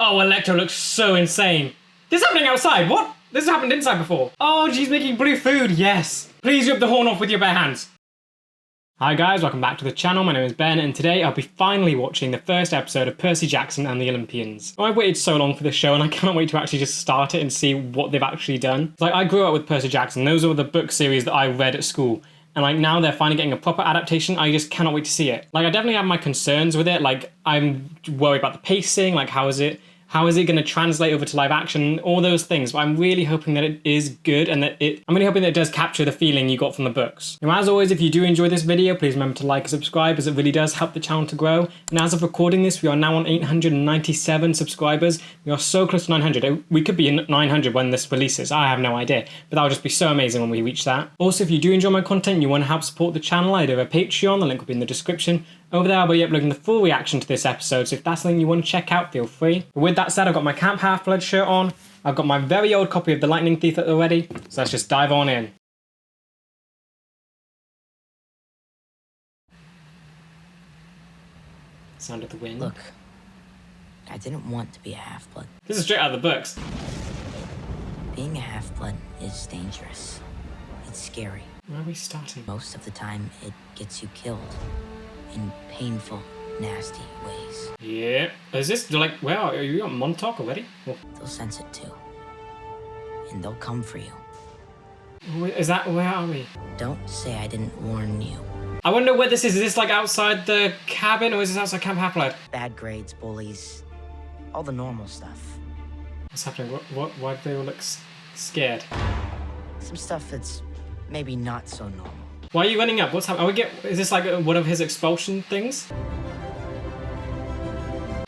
Oh, Electro looks so insane. This is happening outside. What? This has happened inside before. Oh, she's making blue food. Yes. Please rip the horn off with your bare hands. Hi guys, welcome back to the channel. My name is Ben, and today I'll be finally watching the first episode of Percy Jackson and the Olympians. I've waited so long for this show, and I cannot wait to actually just start it and see what they've actually done. Like, I grew up with Percy Jackson. Those were the book series that I read at school. And like now they're finally getting a proper adaptation. I just cannot wait to see it. Like, I definitely have my concerns with it. Like, I'm worried about the pacing. Like, how is it going to translate over to live action? All those things. But I'm really hoping that it is good and that I'm really hoping that it does capture the feeling you got from the books. Now, as always, if you do enjoy this video, please remember to like and subscribe, as it really does help the channel to grow. And as of recording this, we are now on 897 subscribers. We are so close to 900. We could be in 900 when this releases. I have no idea. But that would just be so amazing when we reach that. Also, if you do enjoy my content and you want to help support the channel, I do have a Patreon. The link will be in the description. Over there, I'll be uploading the full reaction to this episode, so if that's something you want to check out, feel free. But with that said, I've got my Camp Half-Blood shirt on. I've got my very old copy of The Lightning Thief already, so let's just dive on in. Sound of the wind. Look, I didn't want to be a half-blood. This is straight out of the books. Being a half-blood is dangerous. It's scary. Where are we starting? Most of the time, it gets you killed. In painful, nasty ways. Yeah. Is this, like, where are you on Montauk already? Oh. They'll sense it too. And they'll come for you. Is that, where are we? Don't say I didn't warn you. I wonder where this is. Is this like outside the cabin, or is this outside Camp Half-Blood? Bad grades, bullies, all the normal stuff. What's happening? Why do they all look scared? Some stuff that's maybe not so normal. Why are you running up? What's happening? Is this like one of his expulsion things?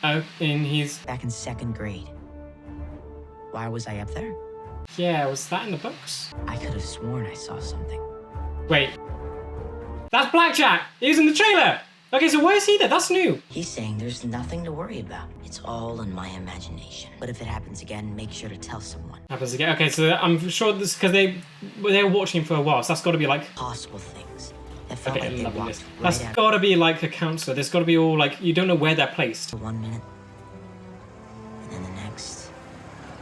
Oh, and he's... Back in 2nd grade. Why was I up there? Yeah, was that in the books? I could have sworn I saw something. Wait. That's Blackjack! He was in the trailer! Okay, so why is he there? That's new. He's saying there's nothing to worry about. It's all in my imagination. But if it happens again, make sure to tell someone. Happens again? Okay, so I'm sure this because they were watching him for a while, so that's got to be like... Possible things that felt Okay, like they loving walked this. right That's out. got to be like a counselor. There's got to be all like... You don't know where they're placed. For 1 minute. And then the next.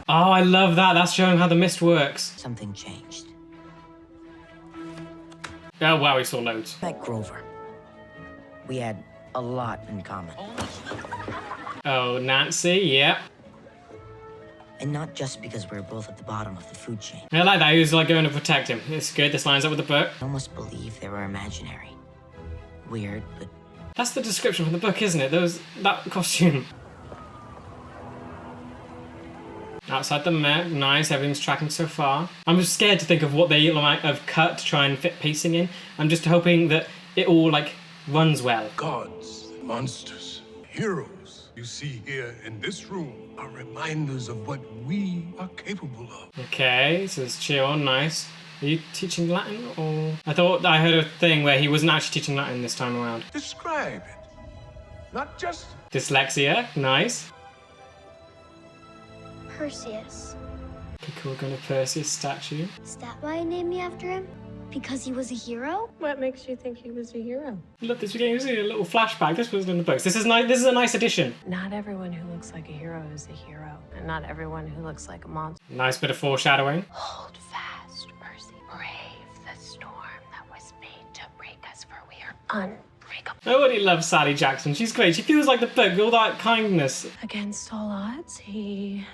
Oh, I love that. That's showing how the mist works. Something changed. Oh, wow, we saw loads. Met Grover. We had a lot in common. Oh, Nancy, yeah. And not just because we were both at the bottom of the food chain. I like that. He was like going to protect him. It's good. This lines up with the book. I almost believe they were imaginary. Weird, but That's the description from the book, isn't it? That costume. Outside the Met, nice, everything's tracking so far. I'm just scared to think of what they might have cut to try and fit pacing in. I'm just hoping that it all, like, runs well. Gods, monsters, heroes you see here in this room are reminders of what we are capable of. Okay, so it's chill, nice. Are you teaching Latin, or...? I thought I heard a thing where he wasn't actually teaching Latin this time around. Describe it, not just... Dyslexia, nice. Perseus. Okay, cool, we're going to Perseus statue. Is that why I named me after him? Because he was a hero? What makes you think he was a hero? Look, this became a little flashback. This wasn't in the books. This is nice. This is a nice addition. Not everyone who looks like a hero is a hero, and not everyone who looks like a monster. Nice bit of foreshadowing. Hold fast, Percy. Brave the storm that was made to break us, for we are unbreakable. Nobody loves Sally Jackson. She's great. She feels like the book. All that kindness. Against all odds, he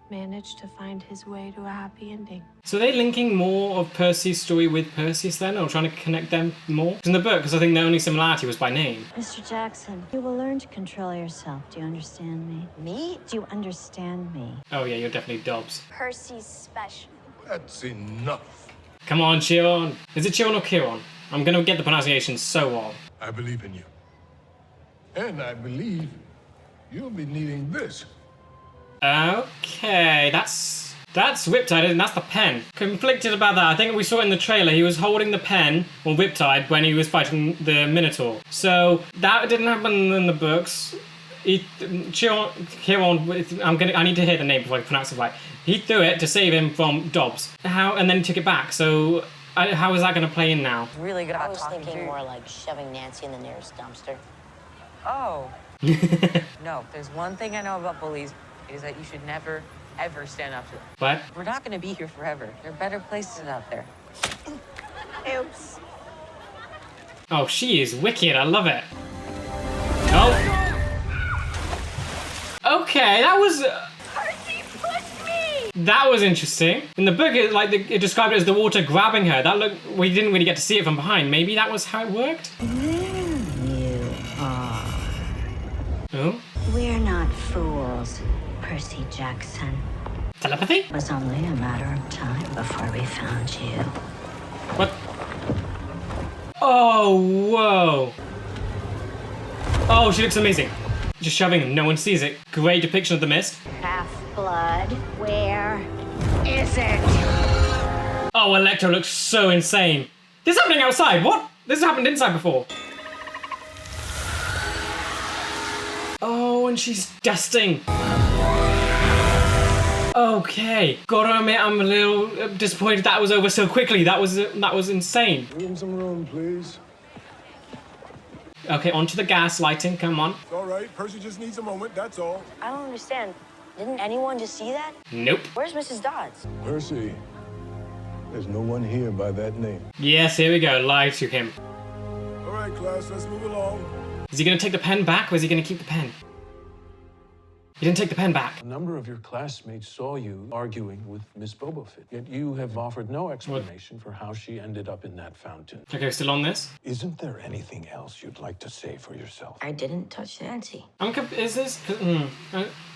managed to find his way to a happy ending. So are they linking more of Percy's story with Perseus then, or trying to connect them more? 'Cause in the book, because I think the only similarity was by name. Mr. Jackson, you will learn to control yourself. Do you understand me? me? Do you understand me? Oh yeah, you're definitely Dobbs. Percy's special. That's enough. Come on, Chiron. Is it Chiron or Chiron? I'm going to get the pronunciation so wrong. I believe in you. And I believe you'll be needing this. Okay, that's Riptide, and that's the pen. Conflicted about that. I think we saw it in the trailer. He was holding the pen, or Riptide, when he was fighting the Minotaur. So that didn't happen in the books. Chiron, I need to hear the name before I pronounce it right. He threw it to save him from Dobbs. And then he took it back. So how is that going to play in now? Really good I at was talking thinking to more like shoving Nancy in the nearest dumpster. Oh. No, there's one thing I know about bullies. is that you should never, ever stand up to them. What? We're not going to be here forever. There are better places out there. Oops. Oh, she is wicked. I love it. Oh. Okay, that was. Percy pushed me! That was interesting. In the book, it described it as the water grabbing her. That looked. We didn't really get to see it from behind. Maybe that was how it worked. There you are. Oh. We're not fools, Percy Jackson. Telepathy? It was only a matter of time before we found you. What? Oh, whoa. Oh, she looks amazing. Just shoving him. No one sees it. Great depiction of the mist. Half-blood, where is it? Oh, Electro looks so insane. This is happening outside. What? This has happened inside before. Oh, and she's dusting. Okay. Gotta admit, I'm a little disappointed that was over so quickly. That was insane. Give him some room, please. Okay, onto the gas lighting. Come on. It's all right. Percy just needs a moment, that's all. I don't understand. Didn't anyone just see that? Nope. Where's Mrs. Dodds? Percy, there's no one here by that name. Yes, here we go. Lie to him. All right, class, let's move along. Is he gonna take the pen back, or is he gonna keep the pen? He didn't take the pen back. A number of your classmates saw you arguing with Miss Bobofit, yet you have offered no explanation for how she ended up in that fountain. Okay, still on this. Isn't there anything else you'd like to say for yourself? I didn't touch Nancy. Is this?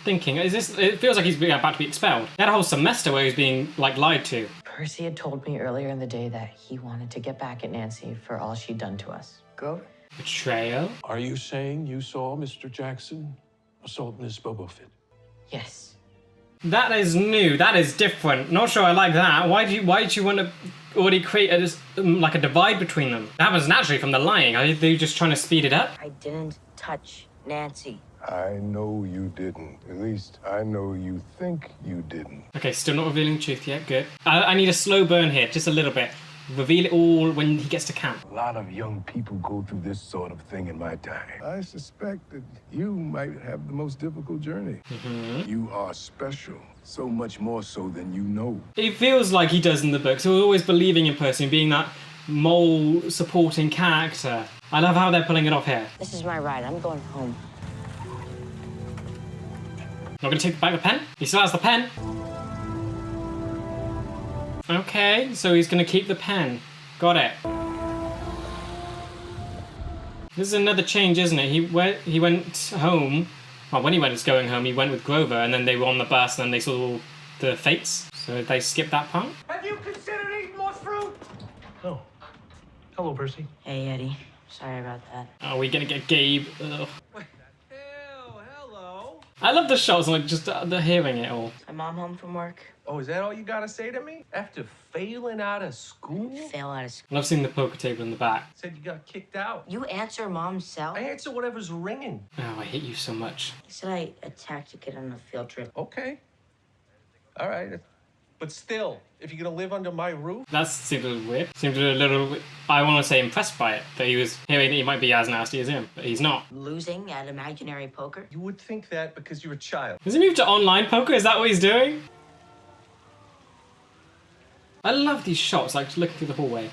Thinking. Is this? It feels like he's about to be expelled. He had a whole semester where he was being lied to. Percy had told me earlier in the day that he wanted to get back at Nancy for all she'd done to us. Grover? Betrayal. Are you saying you saw Mr. Jackson assault Miss Bobofit? Yes. That is new. That is different. Not sure I like that. Why did you want to already create a divide between them? That happens naturally from the lying. Are they just trying to speed it up? I didn't touch Nancy. I know you didn't. At least I know you think you didn't. Okay, still not revealing the truth yet. Good. I need a slow burn here, just a little bit. Reveal it all when he gets to camp. A lot of young people go through this sort of thing in my time. I suspect that you might have the most difficult journey. You are special, so much more so than you know. It feels like he does in the books. We're always believing in Percy and being that mole supporting character. I love how they're pulling it off here. This is my ride. I'm going home. Not gonna take back the pen? He still has the pen. Okay, so he's gonna keep the pen. Got it. This is another change, isn't it? He went home. Well, when he was going home, he went with Grover, and then they were on the bus, and then they saw the fates. So they skipped that part. Have you considered eating more fruit? Oh. Hello, Percy. Hey, Eddie. Sorry about that. Are we gonna get Gabe? Ugh. Ew, hello. I love the shots, like just the hearing it all. My mom home from work. Oh, is that all you gotta say to me? After failing out of school? Fail out of school. I love seeing the poker table in the back. Said you got kicked out. You answer mom's cell? I answer whatever's ringing. Oh, I hate you so much. He said I attacked a kid on a field trip. Okay. All right. But still, if you're gonna live under my roof, That seemed a little weird. Seemed a little, I want to say impressed by it. That he was hearing that he might be as nasty as him, but he's not. Losing at imaginary poker? you would think that because you're a child. Has he moved to online poker? Is that what he's doing? I love these shots, like looking through the hallway.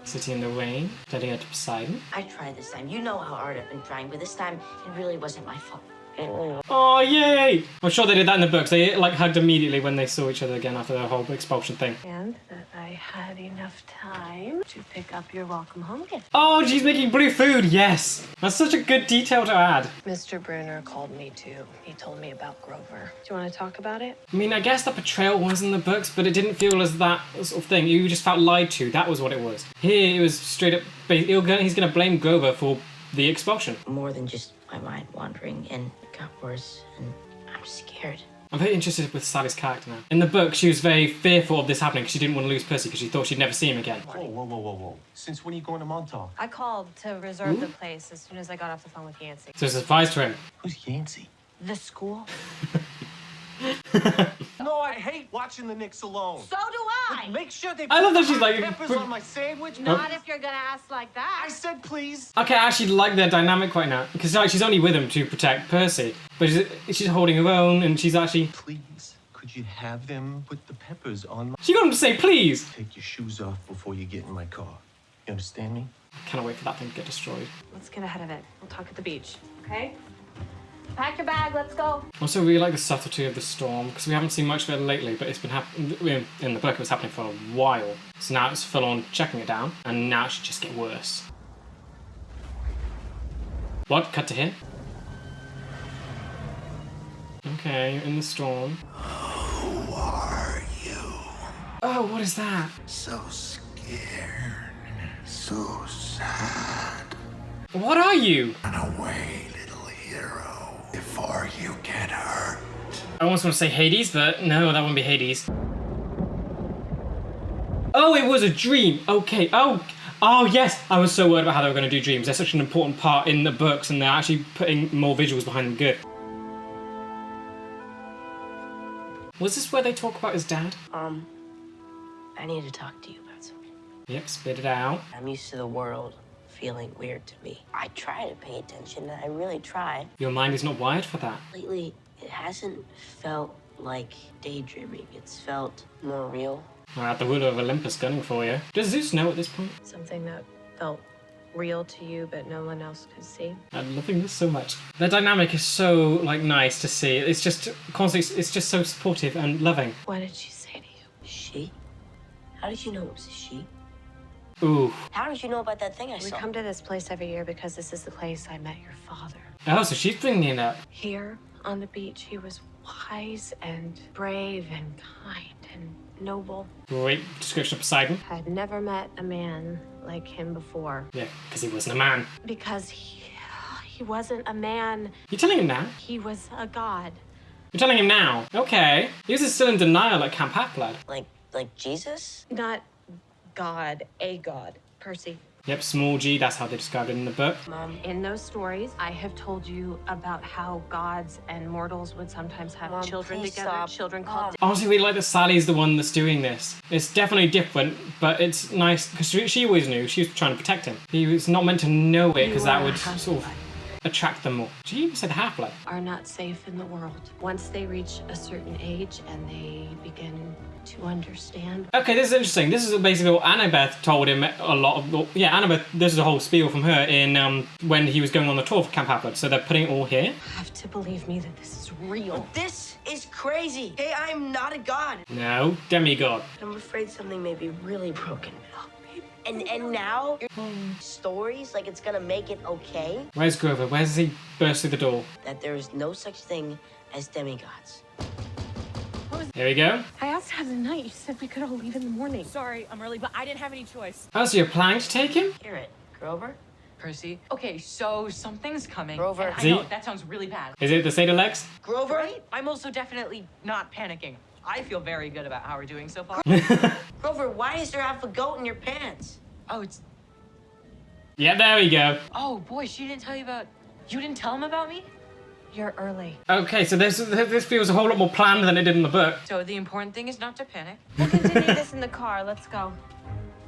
Sitting in the rain, heading out to Poseidon. I tried this time. You know how hard I've been trying, but this time it really wasn't my fault. It really wasn't. Oh, yay! I'm sure they did that in the books. They hugged immediately when they saw each other again after the whole expulsion thing. And that I had enough time to pick up your welcome home gift. Oh, she's making blue food, yes! That's such a good detail to add. Mr. Bruner called me too. He told me about Grover. Do you want to talk about it? I mean, I guess the betrayal was in the books, but it didn't feel as that sort of thing. You just felt lied to. That was what it was. Here, it was straight up. He's going to blame Grover for the expulsion. More than just my mind wandering, and it got worse, and I'm scared. I'm very interested with Sally's character now. In the book, she was very fearful of this happening because she didn't want to lose Percy because she thought she'd never see him again. Whoa. Since when are you going to Montauk? I called to reserve the place as soon as I got off the phone with Yancey. So it's a surprise to him. Who's Yancey? The school? No, I hate watching the Knicks alone. So do I. Make sure they I love put that she's hot like- peppers on my sandwich. Not if you're gonna ask like that. I said please. Okay, I actually like their dynamic right now because like she's only with him to protect Percy, but she's holding her own and she's actually. Please, could you have them put the peppers on my... She got him to say please. Take your shoes off before you get in my car. You understand me? Cannot wait for that thing to get destroyed. Let's get ahead of it. We'll talk at the beach, okay? Pack your bag, let's go. Also, really like the subtlety of the storm because we haven't seen much of it lately, but it's been happening in the book. It was happening for a while, so now it's full on checking it down, and now it should just get worse. What? Cut to here. Okay, in the storm. Who are you? Oh, what is that? So scared, so sad. What are you? Run away, little hero, before you get hurt. I almost want to say Hades, but no, that wouldn't be Hades. Oh, it was a dream. Okay. Oh yes. I was so worried about how they were going to do dreams. They're such an important part in the books, and they're actually putting more visuals behind them. Good. Was this where they talk about his dad? I need to talk to you about something. Yep, spit it out. I'm used to the world feeling weird to me. I try to pay attention, I really try. Your mind is not wired for that. Lately, it hasn't felt like daydreaming. It's felt more real. Well, the ruler of Olympus gunning for you. Does Zeus know at this point? Something that felt real to you, but no one else could see. I'm loving this so much. Their dynamic is so like nice to see. It's just constantly. It's just so supportive and loving. What did she say to you? She? How did you know it was a she? Ooh. How did you know about that thing I We saw? come to this place every year because this is the place I met your father. Oh, so she's bringing it up. Here on the beach, he was wise and brave and kind and noble. Great description of Poseidon. I'd never met a man like him before. Yeah, because he wasn't a man. Because he wasn't a man. You're telling him now? He was a god. You're telling him now? Okay. He was still in denial at Camp Half-Blood. Like Jesus? Not God, a god. Percy. Yep, small g, that's how they described it in the book. Mom. In those stories, I have told you about how gods and mortals would sometimes have Mom, children please together, stop. children called. Honestly, really like that Sally's the one that's doing this. It's definitely different, but it's nice because she always knew she was trying to protect him. He was not meant to know it because that would sort of attract them more. She even said Half-Blood. Are not safe in the world. Once they reach a certain age and they begin to understand. Okay, this is interesting. This is basically what Annabeth told him a lot of. Yeah, Annabeth, this is a whole spiel from her in when he was going on the tour for Camp Half-Blood. So they're putting it all here. You have to believe me that this is real. This is crazy. Hey, I'm not a god. No, demigod. I'm afraid something may be really broken. And now, stories like it's gonna make it okay? Where's Grover? Where's he burst through the door? That there is no such thing as demigods. Here we go. I asked how the night. You said we could all leave in the morning. Sorry, I'm early, but I didn't have any choice. Oh, so you're planning to take him? Hear it, Grover? Percy? Okay, so something's coming. Grover. And I See? know, that sounds really bad. Is it the Seder legs? Grover? Right? I'm also definitely not panicking. I feel very good about how we're doing so far. Grover, why is there half a goat in your pants? Oh, it's... Yeah, there we go. Oh, boy, she didn't tell you about... You didn't tell him about me? You're early. Okay, so this feels a whole lot more planned than it did in the book. So the important thing is not to panic. We'll continue this in the car. Let's go.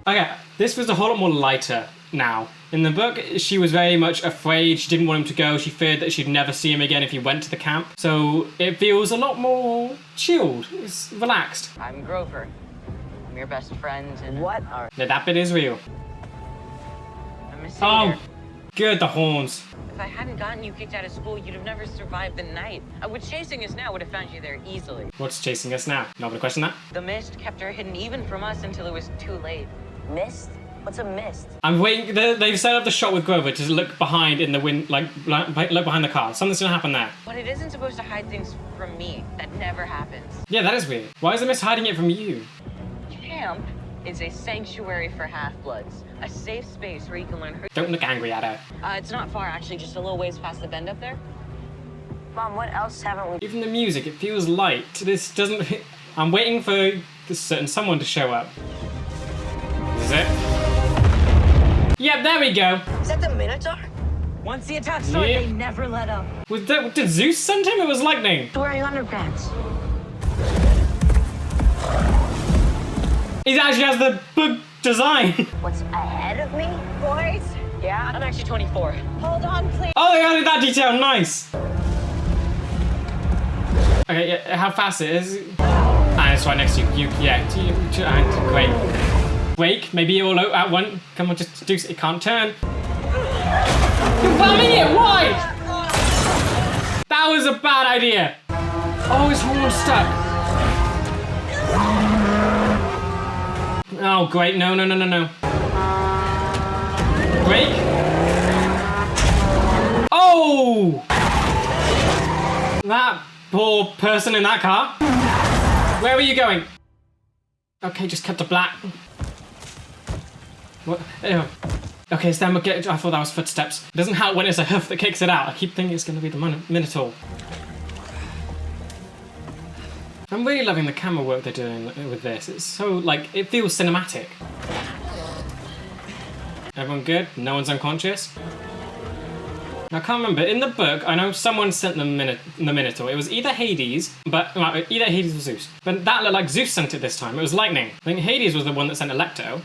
Okay, this was a whole lot more lighter now. In the book, she was very much afraid. She didn't want him to go. She feared that she'd never see him again if he went to the camp. So it feels a lot more chilled. It's relaxed. I'm Grover. I'm your best friend, and... What are... Yeah, that bit is real. I'm a Oh, satyr. good, the horns. If I hadn't gotten you kicked out of school, you'd have never survived the night. What's chasing us now would have found you there easily. What's chasing us now? Not gonna question that. The mist kept her hidden even from us until it was too late. Mist? What's a mist? I'm waiting. They've set up the shot with Grover to look behind in the wind, like look behind the car. Something's gonna happen there. But it isn't supposed to hide things from me. That never happens. Yeah, that is weird. Why is the mist hiding it from you? Camp is a sanctuary for half-bloods. A safe space where you can learn... Don't look angry at her. It's not far, actually. Just a little ways past the bend up there. Mom, what else haven't we... Even the music, it feels light. This doesn't... I'm waiting for this certain someone to show up. This is it. Yep, there we go. Is that the Minotaur? Once the attack started, Yep. they never let up. Did Zeus send him? It was lightning. Wearing underpants. He actually has the book design. What's ahead of me, boys? Yeah, I'm actually 24. Hold on, please. Oh, they added that detail. Nice. Okay, yeah, how fast it is. And it's right next to you. And great. Wake, maybe all out at one. Come on, just do it. Can't turn. You're ramming it. Why? That was a bad idea. Oh, his horn's stuck. Oh, great. No. Break. Oh! That poor person in that car. Where were you going? Okay, just cut to black. What? Ew. Okay, it's them again. I thought that was footsteps. It doesn't help when it's a hoof that kicks it out. I keep thinking it's going to be the Minotaur. I'm really loving the camera work they're doing with this. It's so, like, it feels cinematic. Everyone good? No one's unconscious? I can't remember. In the book, I know someone sent the Minotaur. It was either Hades, either Hades or Zeus. But that looked like Zeus sent it this time. It was lightning. I think Hades was the one that sent Electo.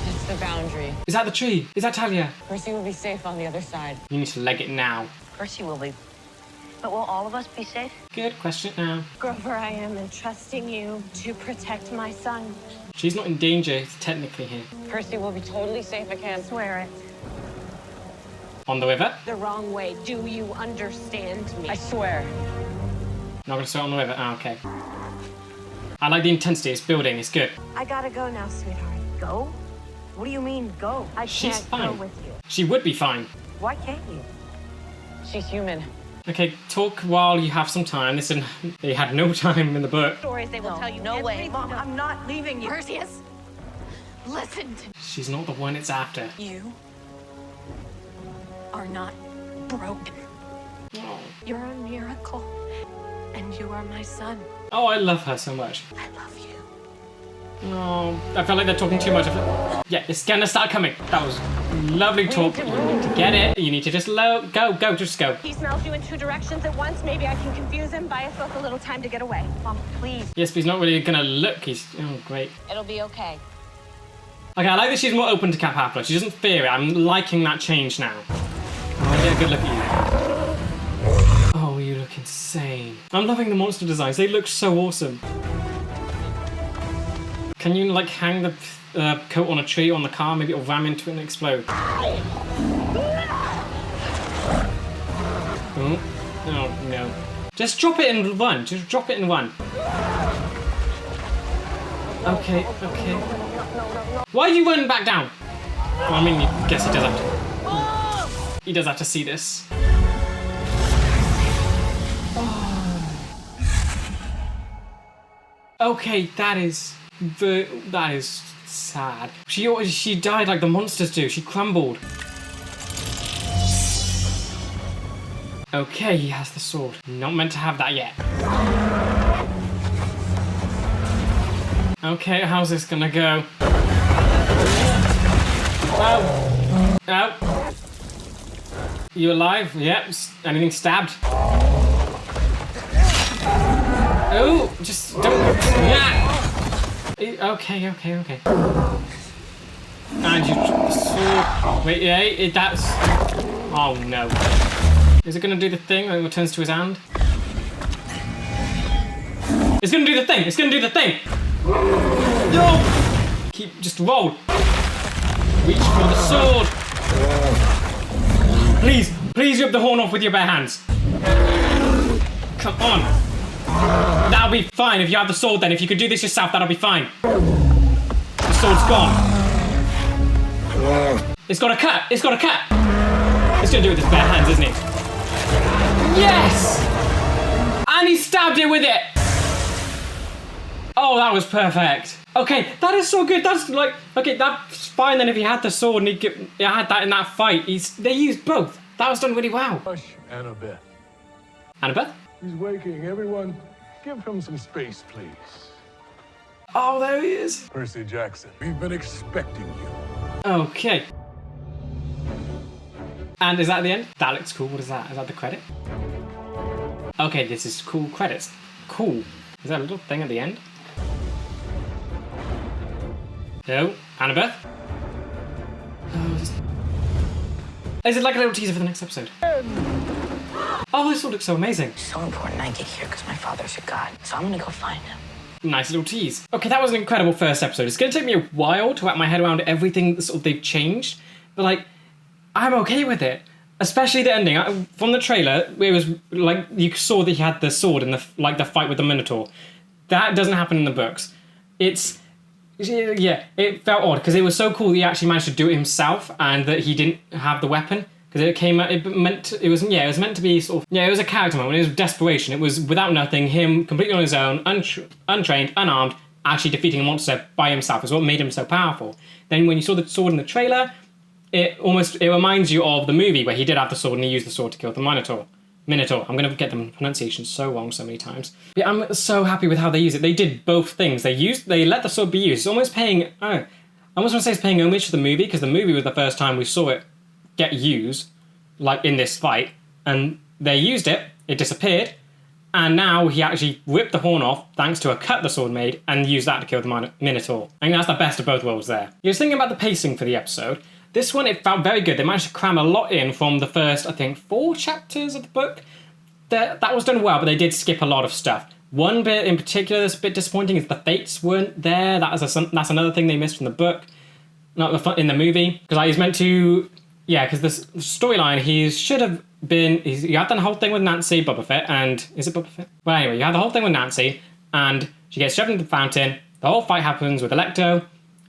It's the boundary. Is that the tree? Is that Talia? Percy will be safe on the other side. You need to leg it now. Percy will be. But will all of us be safe? Good question now. Grover, I am entrusting you to protect my son. She's not in danger, he's technically here. Percy will be totally safe again. Swear it. On the river? The wrong way. Do you understand me? I swear. Not gonna swear on the river? Ah, okay. I like the intensity, it's building, it's good. I gotta go now, sweetheart. Go? What do you mean, go? I She's can't fine. go with you. She would be fine. Why can't you? She's human. Okay, talk while you have some time. Listen, they had no time in the book. Stories they will tell you. No way. everything. Mom, I'm not leaving you. Perseus, listen to me. She's not the one it's after. You are not broken. Oh. You're a miracle. And you are my son. Oh, I love her so much. I love you. Oh, I felt like they're talking too much. Yeah, it's gonna start coming. That was lovely talk. You need to get it. You need to just go, just go. He smells you in two directions at once. Maybe I can confuse him, buy us both a little time to get away. Mom, please. Yes, but he's not really gonna look. He's, oh, great. It'll be okay. Okay, I like that she's more open to Cap Half-Blood. She doesn't fear it. I'm liking that change now. Oh, get a good look at you. Oh, you look insane. I'm loving the monster designs. They look so awesome. Can you, like, hang the coat on a tree on the car? Maybe it'll ram into it and explode. Oh, oh no. Just drop it and run. Just drop it and run. Okay. Why are you running back down? Well, I mean, I guess he does have to. He does have to see this. Oh. Okay, that is sad. She died like the monsters do. She crumbled. Okay, he has the sword. Not meant to have that yet. Okay, how's this gonna go? Oh. You alive? Yep. Anything stabbed? Oh, just don't. Yeah. Okay. And you sword. Wait, yeah, that's. Oh no. Is it gonna do the thing when it returns to his hand? It's gonna do the thing! No! Just roll. Reach for the sword. Please rip the horn off with your bare hands. Come on. That'll be fine if you have the sword then. If you could do this yourself, that'll be fine. The sword's gone. It's got a cut. It's gonna do it with his bare hands, isn't it? Yes! And he stabbed it with it! Oh, that was perfect. Okay, that is so good. That's like, okay, that's fine then if he had the sword and he had that in that fight. They used both. That was done really well. Hush, Annabeth. Annabeth? He's waking. Everyone, give him some space, please. Oh, there he is. Percy Jackson, we've been expecting you. Okay. And is that the end? That looks cool. What is that? Is that the credit? Okay, this is cool credits. Cool. Is that a little thing at the end? Oh, Annabeth. Is it like a little teaser for the next episode? Oh, this will look so amazing. It's so important I get here because my father's a god. So I'm gonna go find him. Nice little tease. Okay, that was an incredible first episode. It's going to take me a while to wrap my head around everything that sort of they've changed, but like, I'm okay with it. Especially the ending. From the trailer, it was like you saw that he had the sword in the fight with the Minotaur. That doesn't happen in the books. It felt odd because it was so cool that he actually managed to do it himself and that he didn't have the weapon. Because it was meant to be sort of, it was a character moment, it was desperation, it was without nothing, him completely on his own, untrained, unarmed, actually defeating a monster by himself is what made him so powerful. Then when you saw the sword in the trailer, it reminds you of the movie where he did have the sword and he used the sword to kill the Minotaur. I'm going to get the pronunciation so wrong so many times. But I'm so happy with how they use it. They did both things. They let the sword be used. It's almost paying, I almost want to say it's paying homage to the movie, because the movie was the first time we saw it get used, like in this fight, and they used it, it disappeared, and now he actually ripped the horn off thanks to a cut the sword made and used that to kill the Minotaur. I think that's the best of both worlds there. I was thinking about the pacing for the episode. This one, it felt very good. They managed to cram a lot in from the first, I think, 4 chapters of the book. That was done well, but they did skip a lot of stuff. One bit in particular that's a bit disappointing is the fates weren't there. That's another thing they missed from the book, not in the movie. Because he's meant to... Yeah, because this storyline, he had done the whole thing with Nancy, Boba Fett, and... Is it Boba Fett? Well, anyway, you had the whole thing with Nancy, and she gets shoved into the fountain, the whole fight happens with Electo,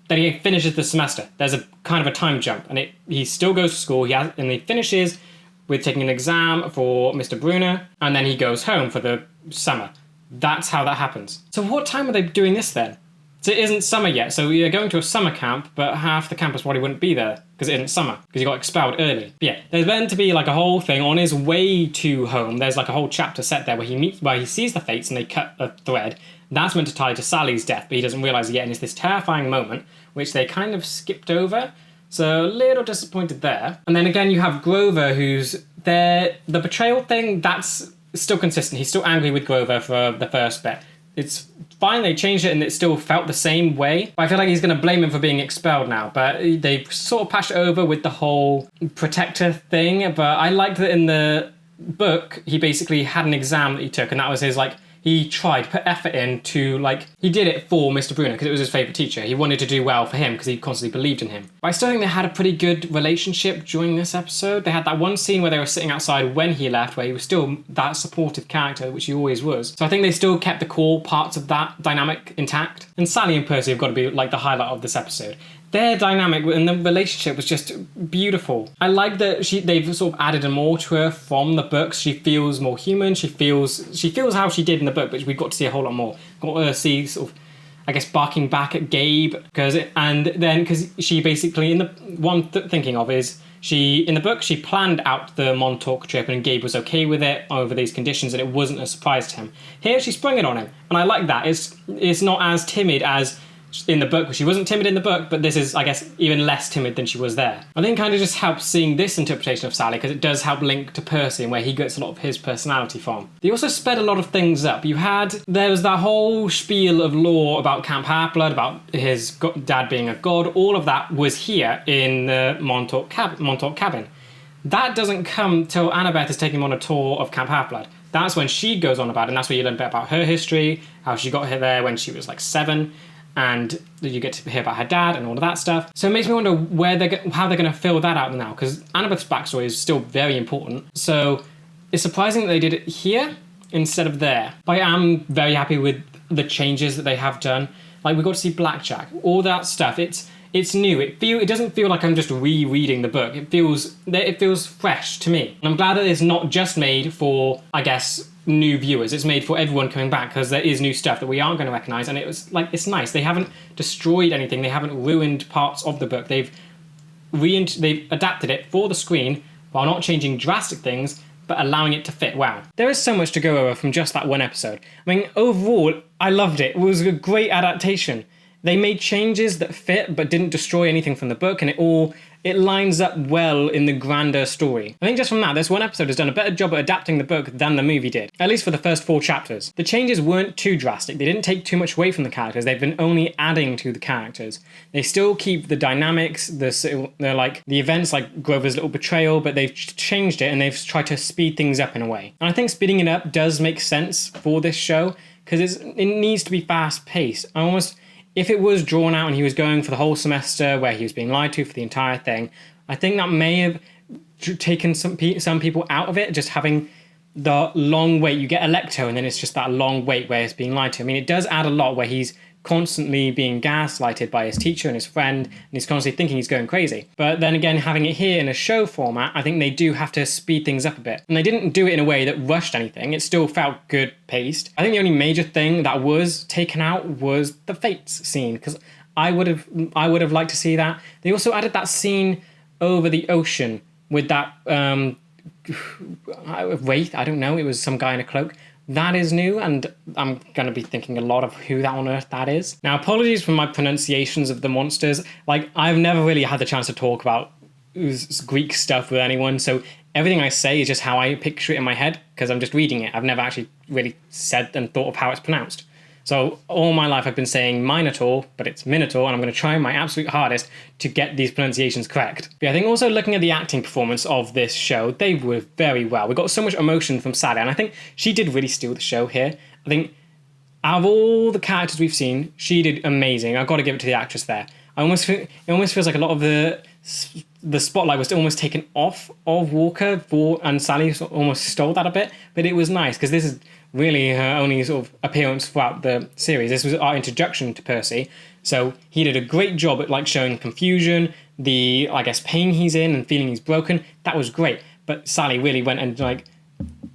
then he finishes the semester. There's a kind of a time jump, and he still goes to school, and he finishes with taking an exam for Mr. Bruner, and then he goes home for the summer. That's how that happens. So what time are they doing this then? So it isn't summer yet, so you're going to a summer camp, but half the campus probably wouldn't be there, because it isn't summer, because he got expelled early. But yeah, there's meant to be like a whole thing on his way to home. There's like a whole chapter set there where he sees the fates and they cut a thread. That's meant to tie to Sally's death, but he doesn't realise it yet, and it's this terrifying moment, which they kind of skipped over. So a little disappointed there. And then again, you have Grover, who's there. The betrayal thing, that's still consistent. He's still angry with Grover for the first bit. It's fine, they changed it and it still felt the same way. But I feel like he's going to blame him for being expelled now. But they sort of patched it over with the whole protector thing. But I liked that in the book, he basically had an exam that he took, and that was his, like, he tried, put effort in to, like, he did it for Mr. Bruner because it was his favourite teacher. He wanted to do well for him because he constantly believed in him. But I still think they had a pretty good relationship during this episode. They had that one scene where they were sitting outside when he left, where he was still that supportive character, which he always was. So I think they still kept the core parts of that dynamic intact. And Sally and Percy have got to be, like, the highlight of this episode. Their dynamic and the relationship was just beautiful. I like that they've sort of added more to her from the books. She feels more human. She feels how she did in the book, but we got to see a whole lot more. Got to see sort of, I guess, barking back at Gabe because she basically in the thinking of is in the book she planned out the Montauk trip and Gabe was okay with it over these conditions and it wasn't a surprise to him. Here she sprung it on him, and I like that. It's not as timid as in the book. She wasn't timid in the book, but this is, I guess, even less timid than she was there. I think it kind of just helps seeing this interpretation of Sally because it does help link to Percy and where he gets a lot of his personality from. They also sped a lot of things up. There was that whole spiel of lore about Camp Half-Blood, about his dad being a god. All of that was here in the Montauk cabin. That doesn't come till Annabeth is taking him on a tour of Camp Half-Blood. That's when she goes on about it, and that's where you learn a bit about her history, how she got here there when she was like 7, and you get to hear about her dad and all of that stuff. So it makes me wonder how they're going to fill that out now, because Annabeth's backstory is still very important. So it's surprising that they did it here instead of there. But I am very happy with the changes that they have done. Like, we got to see Blackjack, all that stuff. It's new. It doesn't feel like I'm just rereading the book. It feels fresh to me. And I'm glad that it's not just made for, I guess, new viewers. It's made for everyone coming back because there is new stuff that we aren't going to recognise, and it's nice. They haven't destroyed anything. They haven't ruined parts of the book. They've adapted it for the screen while not changing drastic things, but allowing it to fit. Wow. There is so much to go over from just that one episode. I mean, overall, I loved it. It was a great adaptation. they made changes that fit but didn't destroy anything from the book, and it lines up well in the grander story. I think just from that, this one episode has done a better job at adapting the book than the movie did, at least for the first 4 chapters. The changes weren't too drastic. They didn't take too much away from the characters. They've been only adding to the characters. They still keep the dynamics, the events like Grover's little betrayal, but they've changed it and they've tried to speed things up in a way. And I think speeding it up does make sense for this show because it needs to be fast paced. If it was drawn out and he was going for the whole semester where he was being lied to for the entire thing, I think that may have taken some people out of it, just having the long wait. You get Electo and then it's just that long wait where it's being lied to. I mean, it does add a lot where he's constantly being gaslighted by his teacher and his friend, and he's constantly thinking he's going crazy. But then again, having it here in a show format, I think they do have to speed things up a bit. And they didn't do it in a way that rushed anything. It still felt good paced. I think the only major thing that was taken out was the Fates scene, because I would have liked to see that. They also added that scene over the ocean with that wraith, I don't know, it was some guy in a cloak. That is new, and I'm going to be thinking a lot of who that on earth that is. Now, apologies for my pronunciations of the monsters. Like, I've never really had the chance to talk about Greek stuff with anyone, so everything I say is just how I picture it in my head, because I'm just reading it. I've never actually really said and thought of how it's pronounced. So all my life I've been saying Minotaur, but it's Minotaur, and I'm going to try my absolute hardest to get these pronunciations correct. But I think also looking at the acting performance of this show, they were very well. We got so much emotion from Sally, and I think she did really steal the show here. I think out of all the characters we've seen, she did amazing. I've got to give it to the actress there. It almost feels like a lot of the spotlight was almost taken off of Walker, and Sally almost stole that a bit, but it was nice, because this is really her only sort of appearance throughout the series. This was our introduction to Percy, so he did a great job at like showing confusion, the, I guess, pain he's in and feeling he's broken. That was great, but Sally really went and like,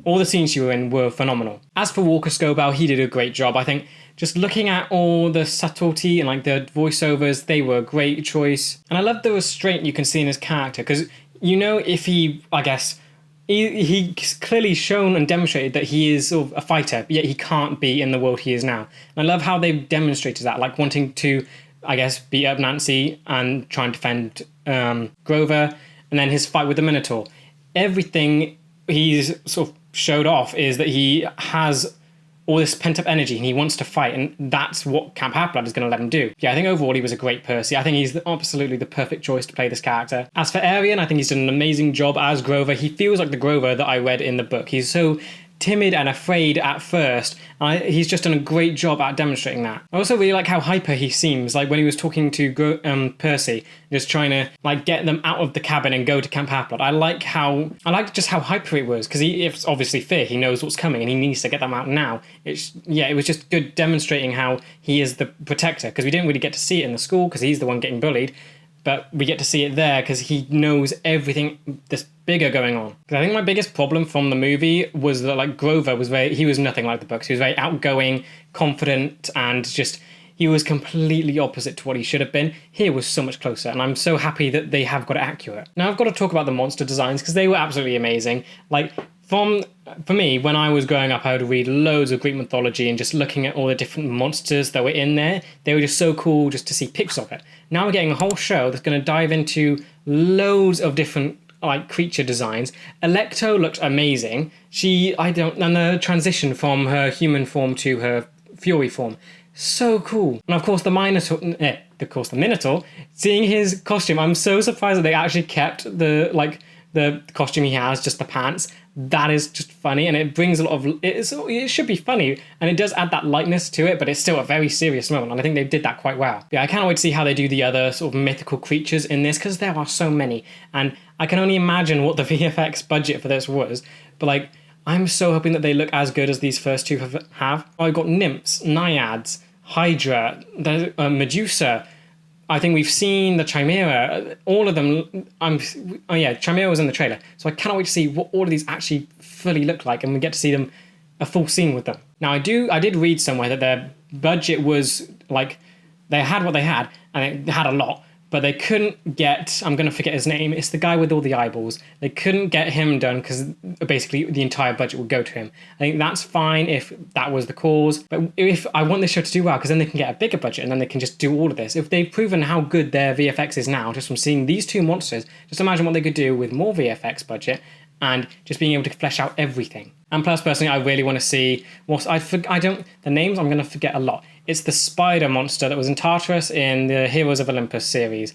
all the scenes she was in were phenomenal. As for Walker Scobell, he did a great job. I think just looking at all the subtlety and like the voiceovers, they were a great choice. And I love the restraint you can see in his character, because you know, if he, I guess, he's clearly shown and demonstrated that he is sort of a fighter, but yet he can't be in the world he is now. And I love how they've demonstrated that, like wanting to, I guess, beat up Nancy and try and defend Grover, and then his fight with the Minotaur. Everything he's sort of showed off is that he has all this pent-up energy and he wants to fight, and that's what Camp Half-Blood is going to let him do. Yeah, I think overall he was a great Percy. I think he's absolutely the perfect choice to play this character. As for Arian, I think he's done an amazing job as Grover. He feels like the Grover that I read in the book. He's so timid and afraid at first. He's just done a great job at demonstrating that. I also really like how hyper he seems, like when he was talking to Percy, just trying to like get them out of the cabin and go to Camp Half-Blood. I like just how hyper it was, because it's obviously fear. He knows what's coming and he needs to get them out now. It was just good demonstrating how he is the protector, because we didn't really get to see it in the school because he's the one getting bullied. But we get to see it there because he knows everything that's bigger going on. Because I think my biggest problem from the movie was that like Grover he was nothing like the books. He was very outgoing, confident, and just, he was completely opposite to what he should have been. Here was so much closer, and I'm so happy that they have got it accurate. Now I've got to talk about the monster designs, because they were absolutely amazing. Like, for me, when I was growing up, I would read loads of Greek mythology, and just looking at all the different monsters that were in there, they were just so cool just to see pics of it. Now we're getting a whole show that's going to dive into loads of different like creature designs. Electo looks amazing. And the transition from her human form to her Fury form, so cool. And of course the Minotaur, seeing his costume, I'm so surprised that they actually kept the costume he has, just the pants. That is just funny, and it brings a lot of, it should be funny, and it does add that lightness to it, but it's still a very serious moment, and I think they did that quite well. Yeah, I can't wait to see how they do the other sort of mythical creatures in this, because there are so many, and I can only imagine what the VFX budget for this was, but like, I'm so hoping that they look as good as these first two have. I've got nymphs, naiads, Hydra, Medusa. I think we've seen the Chimera, all of them. Chimera was in the trailer, so I cannot wait to see what all of these actually fully look like, and we get to see them, a full scene with them. Now I did read somewhere that their budget was like, they had what they had, and it had a lot, but they couldn't get, I'm going to forget his name, it's the guy with all the eyeballs. They couldn't get him done because basically the entire budget would go to him. I think that's fine if that was the cause, but if I want this show to do well, because then they can get a bigger budget and then they can just do all of this. If they've proven how good their VFX is now, just from seeing these two monsters, just imagine what they could do with more VFX budget and just being able to flesh out everything. And plus, personally, I really want to see the names I'm going to forget a lot. It's the spider monster that was in Tartarus in the Heroes of Olympus series.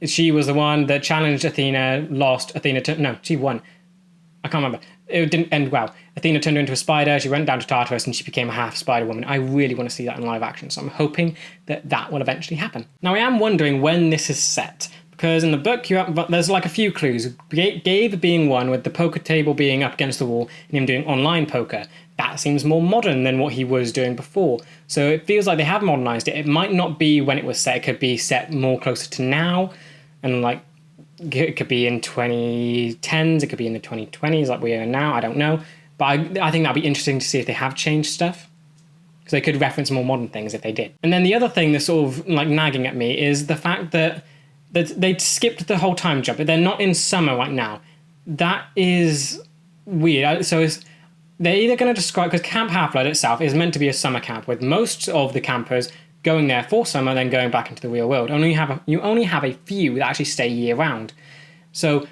She was the one that challenged Athena, lost. She won. I can't remember. It didn't end well. Athena turned her into a spider, she went down to Tartarus, and she became a half spider woman. I really want to see that in live action, so I'm hoping that that will eventually happen. Now, I am wondering when this is set, because in the book, there's like a few clues. Gabe being one, with the poker table being up against the wall, and him doing online poker. That seems more modern than what he was doing before. So it feels like they have modernized it. It might not be when it was set. It could be set more closer to now. And like, it could be in 2010s. It could be in the 2020s like we are now. I don't know. But I think that'd be interesting to see if they have changed stuff. Because they could reference more modern things if they did. And then the other thing that's sort of like nagging at me is the fact that they skipped the whole time jump. They're not in summer right now. That is weird. So they're either going to describe, because Camp Half-Blood itself is meant to be a summer camp, with most of the campers going there for summer, then going back into the real world. You only have a few that actually stay year-round. So,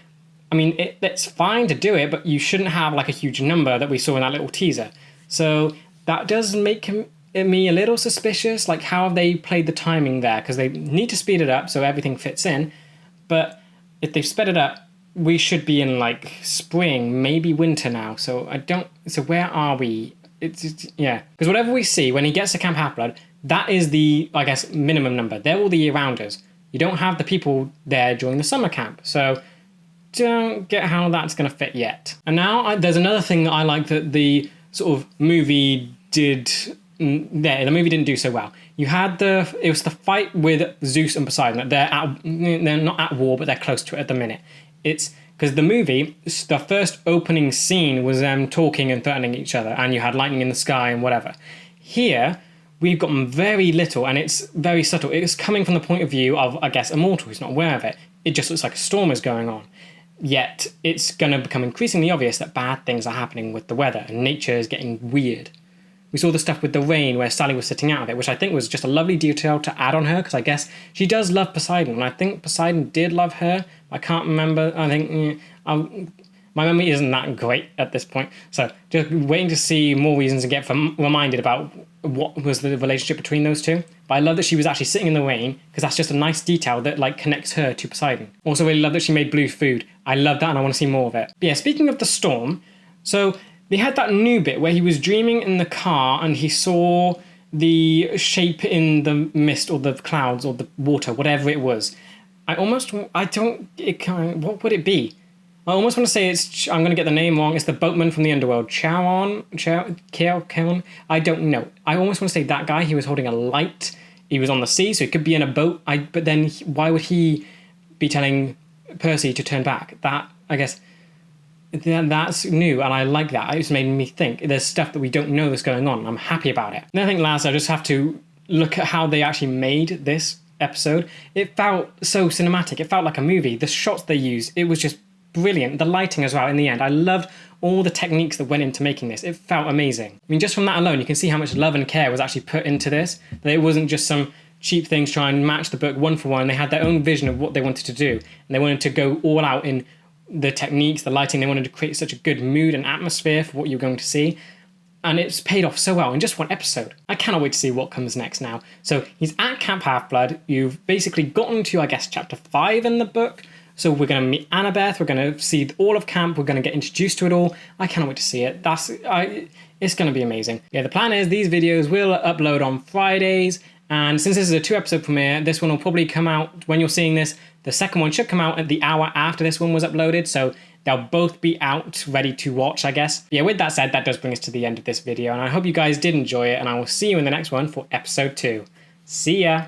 I mean, it's fine to do it, but you shouldn't have like a huge number that we saw in that little teaser. So that does make me a little suspicious, like how have they played the timing there? Because they need to speed it up so everything fits in. But if they've sped it up, we should be in like spring, maybe winter now. So where are we? Yeah. Because whatever we see when he gets to Camp Half-Blood, that is the, I guess, minimum number. They're all the year-rounders. You don't have the people there during the summer camp. So don't get how that's going to fit yet. And now there's another thing that I like that the sort of movie did. The movie didn't do so well. You had it was the fight with Zeus and Poseidon. They're not at war, but they're close to it at the minute. It's because the movie, the first opening scene was them talking and threatening each other, and you had lightning in the sky and whatever. Here, we've gotten very little, and it's very subtle. It's coming from the point of view of, I guess, a mortal who's not aware of it. It just looks like a storm is going on. Yet, it's going to become increasingly obvious that bad things are happening with the weather, and nature is getting weird. We saw the stuff with the rain where Sally was sitting out of it, which I think was just a lovely detail to add on her, because I guess she does love Poseidon, and I think Poseidon did love her. I can't remember. I think my memory isn't that great at this point, so just waiting to see more reasons to get reminded about what was the relationship between those two. But I love that she was actually sitting in the rain, because that's just a nice detail that like connects her to Poseidon. Also really love that she made blue food. I love that, and I want to see more of it. But yeah, speaking of the storm, so they had that new bit where he was dreaming in the car and he saw the shape in the mist or the clouds or the water, whatever it was. What would it be? I almost want to say I'm going to get the name wrong. It's the boatman from the underworld. Charon? I don't know. I almost want to say that guy. He was holding a light. He was on the sea, so he could be in a boat. But then why would he be telling Percy to turn back? That, I guess, that's new, and I like that. It's made me think there's stuff that we don't know that's going on. I'm happy about it. And I think last, I just have to look at how they actually made this episode. It felt so cinematic. It felt like a movie. The shots they used, it was just brilliant. The lighting as well in the end. I loved all the techniques that went into making this. It felt amazing. I mean, just from that alone, you can see how much love and care was actually put into this. That it wasn't just some cheap things trying to match the book one for one. They had their own vision of what they wanted to do. And they wanted to go all out in the techniques, the lighting. They wanted to create such a good mood and atmosphere for what you're going to see. And it's paid off so well in just one episode. I cannot wait to see what comes next now. So he's at Camp Half-Blood. You've basically gotten to, I guess, chapter 5 in the book. So we're going to meet Annabeth. We're going to see all of camp. We're going to get introduced to it all. I cannot wait to see it. It's going to be amazing. Yeah, the plan is these videos will upload on Fridays. And since this is a 2-episode premiere, this one will probably come out when you're seeing this. The second one should come out at the hour after this one was uploaded. So they'll both be out, ready to watch, I guess. Yeah, with that said, that does bring us to the end of this video. And I hope you guys did enjoy it. And I will see you in the next one for episode 2. See ya!